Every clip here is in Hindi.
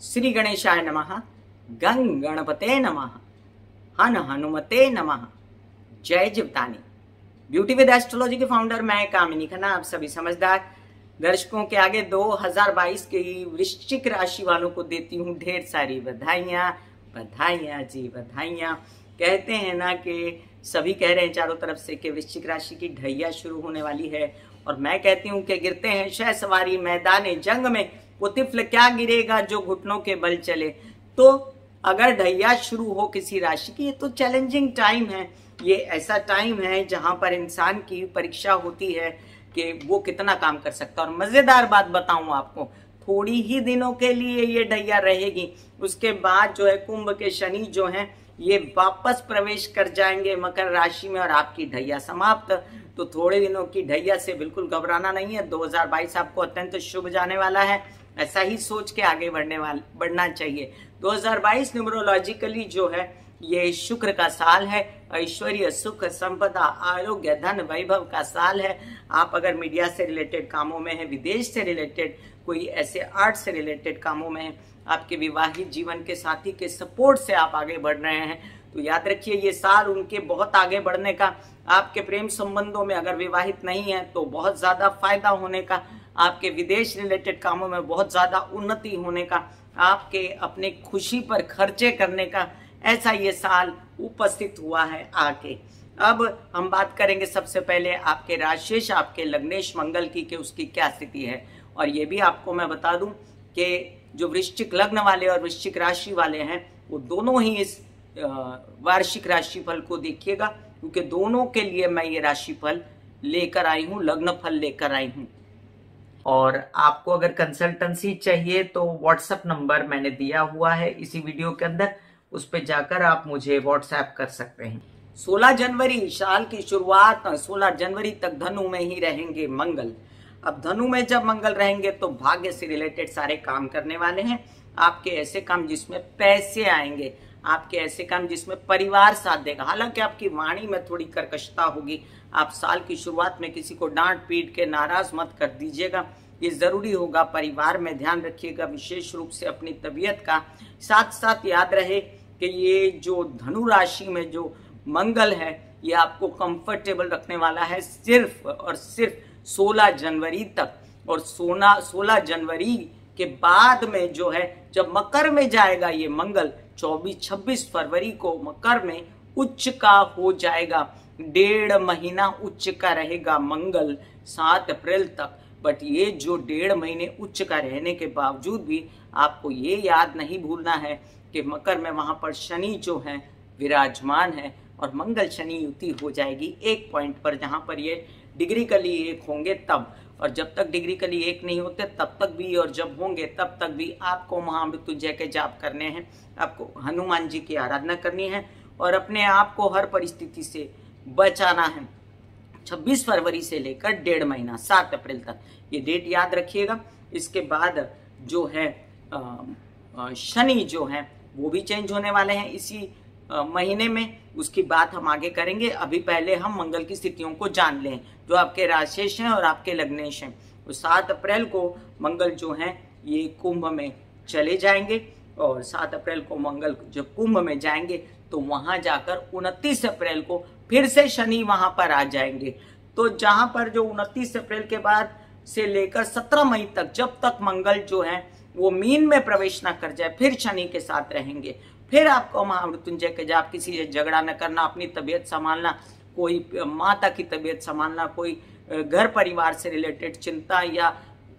श्री गणेशाय नमः। गंग गणपते नमः। हन हनुमते नमः। जय जीवतानी। ब्यूटी विद एस्ट्रोलॉजी के फाउंडर मैं कामिनी खन्ना, आप सभी समझदार दर्शकों के आगे 2022 की वृश्चिक राशि वालों को देती हूँ ढेर सारी बधाइयाँ। बधाइयाँ जी बधाइयाँ। कहते हैं ना कि सभी कह रहे हैं चारों तरफ से कि वृश्चिक राशि की ढैया शुरू होने वाली है, और मैं कहती हूँ कि गिरते हैं शह सवारी मैदान जंग में, वो तिफल क्या गिरेगा जो घुटनों के बल चले। तो अगर ढैया शुरू हो किसी राशि की, ये तो चैलेंजिंग टाइम है। ये ऐसा टाइम है जहां पर इंसान की परीक्षा होती है कि वो कितना काम कर सकता है। और मजेदार बात बताऊं आपको, थोड़ी ही दिनों के लिए ये ढैया रहेगी, उसके बाद जो है कुंभ के शनि जो हैं ये वापस प्रवेश कर जाएंगे मकर राशि में और आपकी ढैया समाप्त। तो थोड़े दिनों की ढैया से बिल्कुल घबराना नहीं है। 2022 आपको अत्यंत शुभ जाने वाला है, ऐसा ही सोच के आगे बढ़ना चाहिए। 2022 न्यूमरोलॉजिकली जो है ये शुक्र का साल है, ऐश्वर्य सुख संपदा आरोग्य धन वैभव का साल है। आप अगर मीडिया से रिलेटेड कामों में है, विदेश से रिलेटेड कोई ऐसे आर्ट से रिलेटेड कामों में है, आपके विवाहित जीवन के साथी के सपोर्ट से आप आगे बढ़ रहे हैं, तो याद रखिए ये साल उनके बहुत आगे बढ़ने का, आपके प्रेम संबंधों में अगर विवाहित नहीं है तो बहुत ज्यादा फायदा होने का, आपके विदेश रिलेटेड कामों में बहुत ज्यादा उन्नति होने का, आपके अपने खुशी पर खर्चे करने का, ऐसा ये साल उपस्थित हुआ है आके। अब हम बात करेंगे सबसे पहले आपके राशिश आपके लग्नेश मंगल की कि उसकी क्या स्थिति है। और ये भी आपको मैं बता दूं कि जो वृश्चिक लग्न वाले और वृश्चिक राशि वाले हैं वो दोनों ही इस वार्षिक राशिफल को देखिएगा, क्योंकि दोनों के लिए मैं ये राशिफल लेकर आई हूँ, लग्न फल लेकर आई हूँ। और आपको अगर कंसल्टेंसी चाहिए तो व्हाट्सएप नंबर मैंने दिया हुआ है इसी वीडियो के अंदर, उस पर जाकर आप मुझे व्हाट्सएप कर सकते हैं। 16 जनवरी साल की शुरुआत, 16 जनवरी तक धनु में ही रहेंगे मंगल। अब धनु में जब मंगल रहेंगे तो भाग्य से रिलेटेड सारे काम करने वाले हैं। आपके ऐसे काम जिसमें पैसे आएंगे, आपके ऐसे काम जिसमें परिवार साथ देगा। हालांकि आपकी वाणी में थोड़ी कर्कशता होगी, आप साल की शुरुआत में किसी को डांट पीट के नाराज मत कर दीजिएगा, ये जरूरी होगा। परिवार में ध्यान रखिएगा, विशेष रूप से अपनी तबीयत का। साथ साथ याद रहे कि ये जो धनु राशि में जो मंगल है ये आपको कंफर्टेबल रखने वाला है सिर्फ और सिर्फ 16 जनवरी तक। और 16 जनवरी के बाद में जो है जब मकर में जाएगा ये मंगल, 24-26 फरवरी को मकर में उच्च का हो जाएगा। 1.5 महीना उच्च का रहेगा मंगल 7 अप्रैल तक। बट ये जो 1.5 महीने उच्च का रहने के बावजूद भी आपको ये याद नहीं भूलना है कि मकर में वहां पर शनि जो है विराजमान है और मंगल शनि युति हो जाएगी एक पॉइंट पर, जहां पर ये डिग्रीकली एक होंगे तब। और जब तक डिग्रीकली एक नहीं होते तब तक भी, और जब होंगे तब तक भी आपको महामृत्युंजय के जाप करने हैं, आपको हनुमान जी की आराधना करनी है और अपने आप को हर परिस्थिति से बचाना है। 26 फरवरी से लेकर 1.5 महीना 7 अप्रैल तक ये डेट याद रखिएगा। इसके बाद जो है शनि जो है वो भी चेंज होने वाले हैं इसी महीने में, उसकी बात हम आगे करेंगे। अभी पहले हम मंगल की स्थितियों को जान लें जो आपके राशिश हैं और आपके लग्नेश हैं। तो 7 अप्रैल को मंगल जो हैं ये कुंभ में चले जाएंगे, और 7 अप्रैल को मंगल जब कुंभ में जाएंगे तो वहां जाकर 29 अप्रैल को फिर से शनि वहां पर आ जाएंगे। तो जहां पर जो 29 अप्रैल के बाद से लेकर 17 मई तक, जब तक मंगल जो है वो मीन में प्रवेश ना कर जाए, फिर शनि के साथ रहेंगे। फिर आपको महामृत्युंजय के जाप, किसी से झगड़ा न करना, अपनी तबीयत संभालना, कोई माता की तबीयत संभालना, कोई घर परिवार से रिलेटेड चिंता या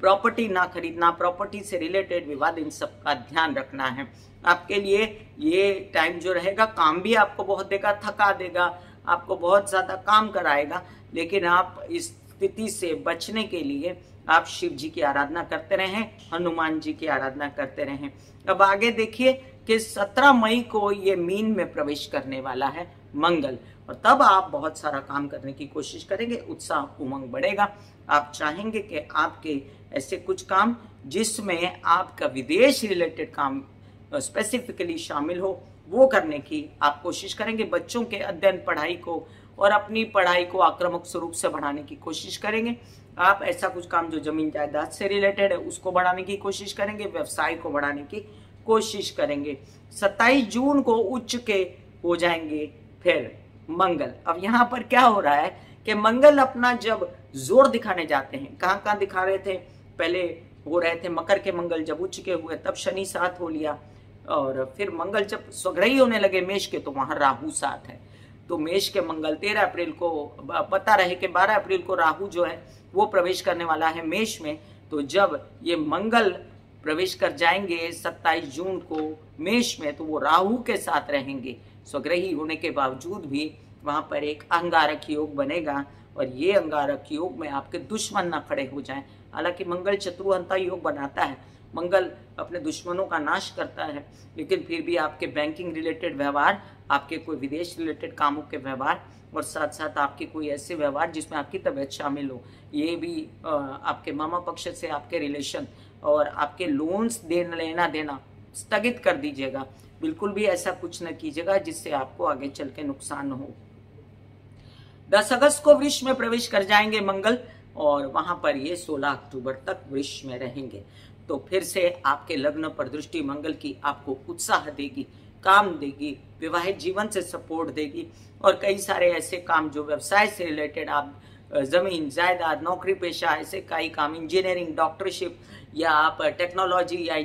प्रॉपर्टी ना खरीदना, प्रॉपर्टी से रिलेटेड विवाद, इन सब का ध्यान रखना है। आपके लिए ये टाइम जो रहेगा काम भी आपको बहुत देगा, थका देगा, आपको बहुत ज्यादा काम कराएगा, लेकिन आप इस स्थिति से बचने के लिए आप शिव जी की आराधना करते रहें, हनुमान जी की आराधना करते रहें। अब आगे देखिए कि 17 मई को ये मीन में प्रवेश करने वाला है मंगल, और तब आप बहुत सारा काम करने की कोशिश करेंगे, उत्साह उमंग बढ़ेगा। आप चाहेंगे कि आपके ऐसे कुछ काम जिसमें आपका विदेश रिलेटेड काम स्पेसिफिकली शामिल हो वो करने की आप कोशिश करेंगे। बच्चों के अध्ययन पढ़ाई को और अपनी पढ़ाई को आक्रामक स्वरूप से बढ़ाने की कोशिश करेंगे। आप ऐसा कुछ काम जो जमीन जायदाद से रिलेटेड है उसको बढ़ाने की कोशिश करेंगे, व्यवसाय को बढ़ाने की कोशिश करेंगे। 27 जून को उच्च के हो जाएंगे फिर मंगल। अब यहाँ पर क्या हो रहा है कि मंगल अपना जब जोर दिखाने जाते हैं, कहाँ कहाँ दिखा रहे थे, पहले हो रहे थे मकर के मंगल, जब उच्च के हुए तब शनि साथ हो लिया, और फिर मंगल जब स्वग्रही होने लगे मेष के तो वहां राहु साथ है। तो मेष के मंगल 13 अप्रैल को, पता रहे कि 12 अप्रैल को राहु जो है वो प्रवेश करने वाला है मेष में। तो जब ये मंगल प्रवेश कर जाएंगे 27 जून को मेष में, तो वो राहु के साथ रहेंगे। स्वग्रही होने के बावजूद भी वहां पर एक अंगारक योग बनेगा, और ये अंगारक योग में आपके दुश्मन ना खड़े हो जाएं। हालांकि मंगल शत्रुहंता योग बनाता है, मंगल अपने दुश्मनों का नाश करता है, लेकिन फिर भी आपके बैंकिंग रिलेटेड व्यवहार, आपके कोई विदेश रिलेटेड कामों के व्यवहार, और साथ साथ आपके कोई ऐसे व्यवहार जिसमें आपकी तबीयत शामिल हो, ये भी आपके मामा पक्ष से आपके रिलेशन और आपके लोन्स लेना देना स्थगित कर दीजिएगा। बिल्कुल भी ऐसा कुछ न कीजिएगा जिससे आपको आगे चल के नुकसान हो। 10 अगस्त को वृष में प्रवेश कर जाएंगे मंगल, और वहां पर ये 16 अक्टूबर तक वृष में रहेंगे। तो फिर से आपके लग्न पर दृष्टि मंगल की आपको उत्साह देगी, काम देगी, विवाहित जीवन से सपोर्ट देगी, और कई सारे ऐसे काम जो व्यवसाय से रिलेटेड, आप जमीन जायदाद, नौकरी पेशा, ऐसे कई काम, इंजीनियरिंग, डॉक्टरशिप, या आप टेक्नोलॉजी या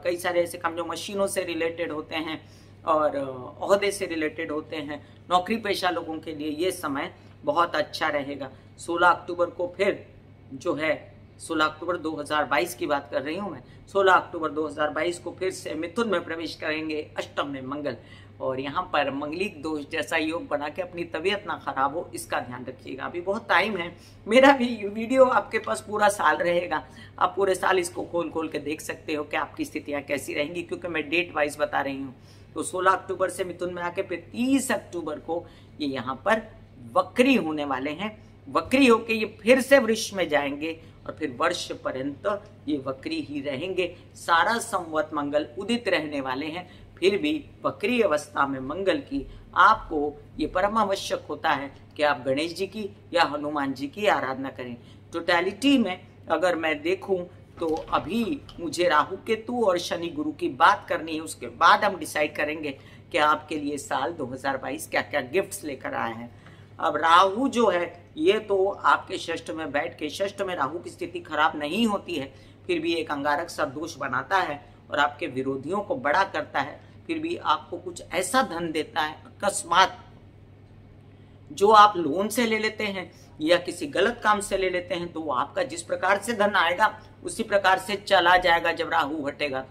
कई सारे ऐसे काम जो मशीनों से रिलेटेड होते हैं और ओहदे से रिलेटेड होते हैं, नौकरी पेशा लोगों के लिए ये समय बहुत अच्छा रहेगा। 16 अक्टूबर को फिर जो है, 16 अक्टूबर 2022 की बात कर रही हूँ मैं, 16 अक्टूबर 2022 को फिर से मिथुन में प्रवेश करेंगे अष्टम में मंगल, और यहाँ पर मंगलिक दोष जैसा योग बना के अपनी तबीयत ना खराब हो, इसका ध्यान रखिएगा। अभी बहुत टाइम है, मेरा भी वीडियो आपके पास पूरा साल रहेगा, आप पूरे साल इसको खोल खोल के देख सकते हो कि आपकी स्थितियाँ कैसी रहेंगी, क्योंकि मैं डेट वाइज बता रही हूँ। तो 16 अक्टूबर से मिथुन में आके फिर 30 अक्टूबर को ये यहाँ पर वक्री होने वाले हैं। वक्री होके ये फिर से वृष में जाएंगे, और फिर वर्ष पर्यंत ये वक्री ही रहेंगे। सारा संवत मंगल उदित रहने वाले हैं, फिर भी वक्री अवस्था में मंगल की आपको ये परम आवश्यक होता है कि आप गणेश जी की या हनुमान जी की आराधना करें। टोटलिटी में अगर मैं देखूं तो अभी मुझे राहु केतु और शनि गुरु की बात करनी है, उसके बाद हम डिसाइड करेंगे कि आपके लिए साल 2022 क्या क्या गिफ्ट्स लेकर आए हैं। अब राहु जो है ये तो आपके षष्ठ में बैठ के, षष्ठ में राहु की स्थिति खराब नहीं होती है, फिर भी एक अंगारक सा दोष बनाता है और आपके विरोधियों को बड़ा करता है, फिर भी आपको कुछ ऐसा धन देता है अकस्मात जो आप लोन से ले लेते हैं या किसी गलत काम से ले लेते हैं, तो वो आपका जिस प्रकार से धन आएगा उसी प्रकार से चला जाएगा जब राहु हटेगा।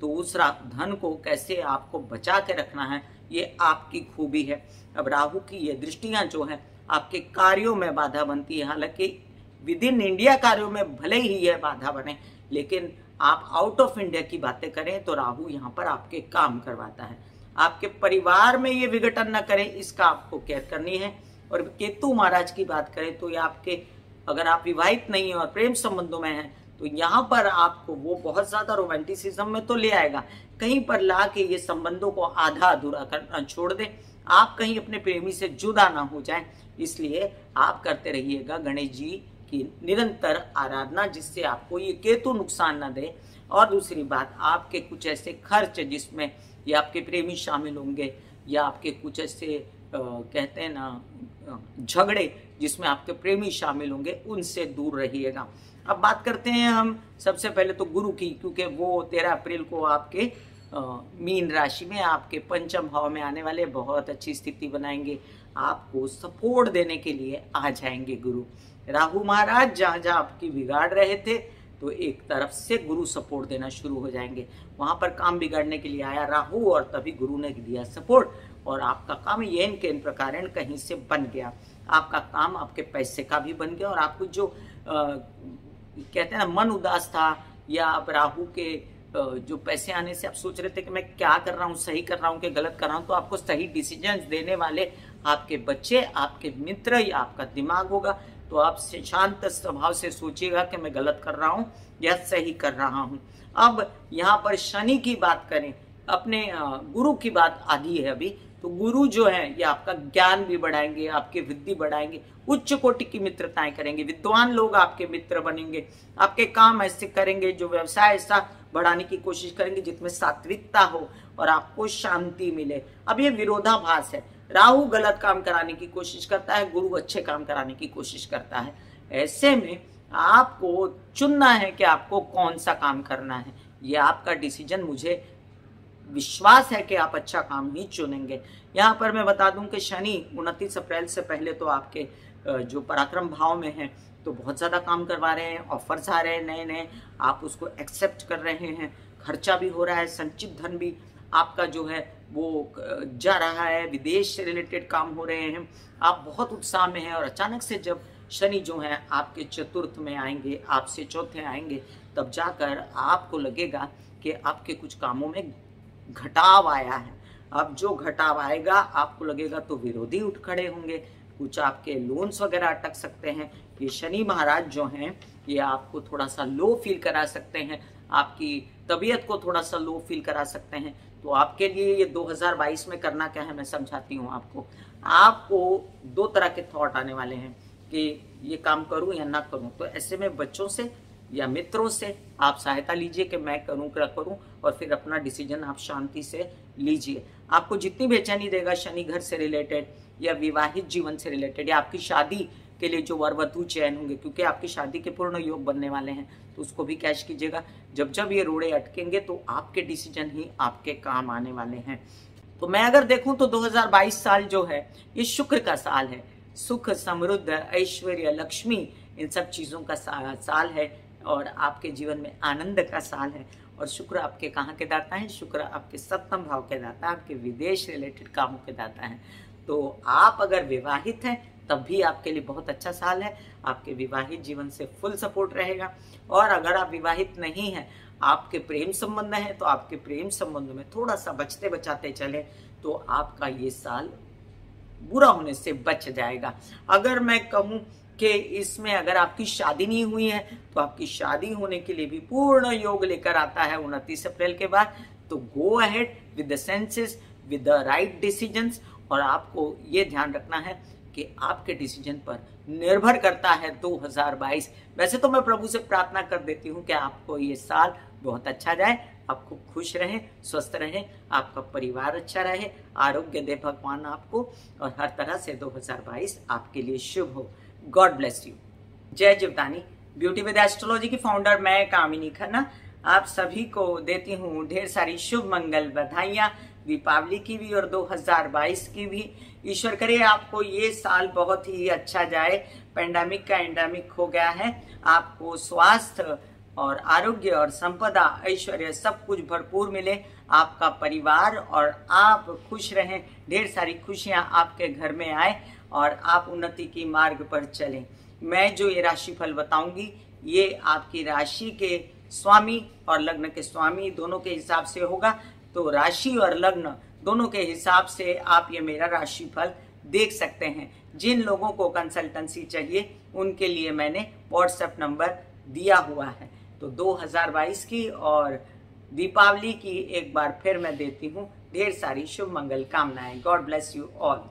तो उस धन को कैसे आपको बचा के रखना है, ये आपकी खूबी है। अब राहु की ये दृष्टियां जो है आपके कार्यों में बाधा बनती है, हालांकि विद इन इंडिया कार्यों में भले ही यह बाधा बने, लेकिन आप आउट ऑफ इंडिया की बातें करें तो राहु यहाँ पर आपके काम करवाता है। आपके परिवार में ये विघटन न करे, इसका आपको केयर करनी है। और केतु महाराज की बात करें तो ये आपके, अगर आप विवाहित नहीं है और प्रेम संबंधों में हैं, तो यहाँ पर आपको वो बहुत ज्यादा रोमांटिसिज्म में तो ले आएगा, कहीं पर ला के ये संबंधों को आधा अधूरा करना छोड़ दे, आप कहीं अपने प्रेमी से जुदा ना हो जाएं। इसलिए आप करते रहिएगा गणेश जी की निरंतर आराधना, जिससे आपको ये केतु नुकसान ना दे। और दूसरी बात, आपके कुछ ऐसे खर्च जिसमें या आपके प्रेमी शामिल होंगे, या आपके कुछ ऐसे कहते हैं ना झगड़े जिसमें आपके प्रेमी शामिल होंगे, उनसे दूर रहिएगा। अब बात करते हैं हम सबसे पहले तो गुरु की, क्योंकि वो 13 अप्रैल को आपके मीन राशि में आपके पंचम भाव में आने वाले, बहुत अच्छी स्थिति बनाएंगे, आपको सपोर्ट देने के लिए आ जाएंगे गुरु। राहु महाराज जहाँ जहाँ आपकी बिगाड़ रहे थे, तो एक तरफ से गुरु सपोर्ट देना शुरू हो जाएंगे। वहां पर काम बिगाड़ने के लिए आया राहु, और तभी गुरु ने दिया सपोर्ट, और आपका काम येन के इन प्रकार कहीं से बन गया। आपका काम आपके पैसे का भी बन गया, और आपको जो कहते हैं ना मन उदास था, या आप राहु के जो पैसे आने से आप सोच रहे थे कि मैं क्या कर रहा हूँ, सही कर रहा हूँ कि गलत कर रहा हूँ, तो आपको सही डिसीजन देने वाले आपके बच्चे, आपके मित्र या आपका दिमाग होगा। तो आप शांत स्वभाव से सोचिएगा कि मैं गलत कर रहा हूँ या सही कर रहा हूँ। अब यहाँ पर शनि की बात करें, अपने गुरु की बात आधी है अभी, तो गुरु जो है ये आपका ज्ञान भी बढ़ाएंगे, आपकी वृद्धि बढ़ाएंगे, उच्च कोटि की मित्रताएं करेंगे, विद्वान लोग आपके मित्र बनेंगे, आपके काम ऐसे करेंगे, जो व्यवसाय ऐसा बढ़ाने की कोशिश करेंगे जिसमें सात्विकता हो और आपको शांति मिले। अब ये विरोधाभास है, राहु गलत काम कराने की कोशिश करता है, गुरु अच्छे काम कराने की कोशिश करता है। ऐसे में आपको चुनना है कि आपको कौन सा काम करना है, ये आपका डिसीजन। मुझे विश्वास है कि आप अच्छा काम ही चुनेंगे। यहाँ पर मैं बता दूं कि शनि 29 अप्रैल से पहले तो आपके जो पराक्रम भाव में है तो बहुत ज़्यादा काम करवा रहे हैं, ऑफर्स आ रहे हैं नए नए, आप उसको एक्सेप्ट कर रहे हैं, खर्चा भी हो रहा है, संचित धन भी आपका जो है वो जा रहा है, विदेश से रिलेटेड काम हो रहे हैं, आप बहुत उत्साह में हैं। और अचानक से जब शनि जो है आपके चतुर्थ में आएंगे, आपसे चौथे आएंगे, तब जाकर आपको लगेगा कि आपके कुछ कामों में घटाव आया है। अब जो घटाव आएगा आपको लगेगा तो विरोधी उठ खड़े होंगे, कुछ आपके लोन्स वगैरह अटक सकते हैं। ये शनि महाराज जो हैं ये आपको थोड़ा सा लो फील करा सकते हैं, आपकी तबीयत को थोड़ा सा लो फील करा सकते हैं। तो आपके लिए ये 2022 में करना क्या है मैं समझाती हूँ आपको। आपको दो तरह के थॉट आने वाले हैं कि ये काम करूँ या ना करूँ। तो ऐसे में बच्चों से या मित्रों से आप सहायता लीजिए कि मैं करूं क्या करूं, और फिर अपना डिसीजन आप शांति से लीजिए। आपको जितनी बेचैनी देगा शनि घर से रिलेटेड या विवाहित जीवन से रिलेटेड या आपकी शादी के लिए जो वर वधू चयन होंगे, क्योंकि आपकी शादी के पूर्ण योग बनने वाले हैं, तो उसको भी कैश कीजिएगा। जब जब ये रोड़े अटकेंगे तो आपके डिसीजन ही आपके काम आने वाले हैं। तो मैं अगर देखूं तो 2022 साल जो है ये शुक्र का साल है, सुख समृद्ध ऐश्वर्य लक्ष्मी इन सब चीज़ों का साल है, और आपके जीवन में आनंद का साल है। और शुक्र आपके कहाँ के दाता हैं? शुक्र आपके सप्तम भाव के दाता, आपके विदेश रिलेटेड कामों के दाता हैं। तो आप अगर विवाहित हैं तब भी आपके लिए बहुत अच्छा साल है, आपके विवाहित जीवन से फुल सपोर्ट रहेगा। और अगर आप विवाहित नहीं हैं, आपके प्रेम संबंध है, तो आपके प्रेम संबंध में थोड़ा सा बचते बचाते चले तो आपका ये साल बुरा होने से बच जाएगा। अगर मैं कहूँ कि इसमें अगर आपकी शादी नहीं हुई है तो आपकी शादी होने के लिए भी पूर्ण योग लेकर आता है 29 अप्रैल के बाद। तो go ahead with the senses, with the right decisions. और आपको ये ध्यान रखना है कि आपके डिसीजन पर निर्भर करता है 2022। वैसे तो मैं प्रभु से प्रार्थना कर देती हूँ कि आपको ये साल बहुत अच्छा जाए, आपको खुश रहें, स्वस्थ रहें, आपका परिवार अच्छा रहे, आरोग्य दे भगवान आपको, और हर तरह से 2022 आपके लिए शुभ हो। God bless you. जय जीवदानी। ब्यूटी विद एस्ट्रोलॉजी की फाउंडर मैं कामिनी खन्ना आप सभी को देती हूँ ढेर सारी शुभ मंगल बधाइयाँ, दीपावली की भी और 2022 की भी। ईश्वर करे आपको ये साल बहुत ही अच्छा जाए। पेंडेमिक का एंडेमिक हो गया है, आपको स्वास्थ्य और आरोग्य और संपदा ऐश्वर्य सब कुछ भरपूर मिले, आपका परिवार और आप खुश रहें, ढेर सारी खुशियां आपके घर में आए और आप उन्नति की मार्ग पर चलें। मैं जो ये राशिफल बताऊंगी ये आपकी राशि के स्वामी और लग्न के स्वामी दोनों के हिसाब से होगा। तो राशि और लग्न दोनों के हिसाब से आप ये मेरा राशिफल देख सकते हैं। जिन लोगों को कंसल्टेंसी चाहिए उनके लिए मैंने व्हाट्सएप नंबर दिया हुआ है। तो 2022 की और दीपावली की एक बार फिर मैं देती हूँ ढेर सारी शुभ मंगल कामनाएं। God bless you all.